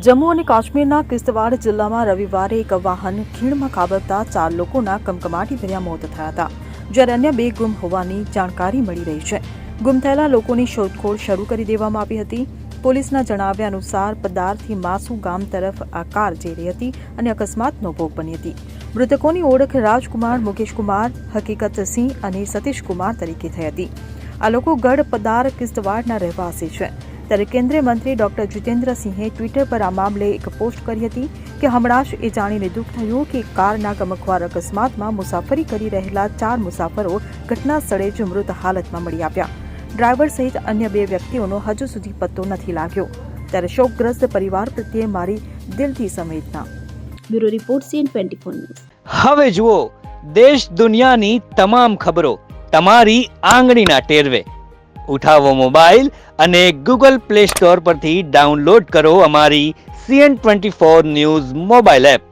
જમ્મુ અને કાશ્મીરના કિશ્તવાડ જિલ્લામાં રવિવારે એક વાહન ખીણમાં ખાબકતા 4 લોકોના કમકમાટીભર્યા મોત થયા હતા, જ્યારે અન્ય 2 ગુમ હોવાની જાણકારી મળી રહી છે. ગુમ થયેલા લોકોની શોધખોળ શરૂ કરી દેવામાં આવી હતી. પોલીસના જણાવ્યા અનુસાર પદારથી માસુ ગામ તરફ આ કાર જઈ રહી હતી અને અકસ્માતનો ભોગ બની હતી. મૃતકોની ઓળખ રાજકુમાર, મુકેશકુમાર, હકીકતસિંહ અને સતીશકુમાર તરીકે થઈ હતી. આ લોકો ગઢ પદાર કિશ્તવાડના રહેવાસી છે. ત્યારે કેન્દ્રીય મંત્રી ડોક્ટર જીતેન્દ્રસિંહે ટ્વિટર પર આ મામલે એક પોસ્ટ કરી હતી કે હમણાં જ એ જાણીને દુઃખ થયું કે કારના ગમખ્વાર અકસ્માતમાં મુસાફરી કરી રહેલા 4 મુસાફરો ઘટના સ્થળે જ મૃત હાલતમાં મળી આવ્યા. ડ્રાઈવર સહિત અન્ય 2 વ્યક્તિઓનો હજુ સુધી પત્તો નથી લાગ્યો. ત્યારે શોકગ્રસ્ત પરિવાર પ્રત્યે મારી દિલથી સંવેદના. Bureau report CN24 news. હવે જુઓ દેશ દુનિયાની તમામ ખબરો તમારી આંગળીના ટેરવે. ઉઠાવો મોબાઈલ અને Google Play Store પરથી ડાઉનલોડ કરો અમારી CN24 ન્યૂઝ મોબાઈલ એપ.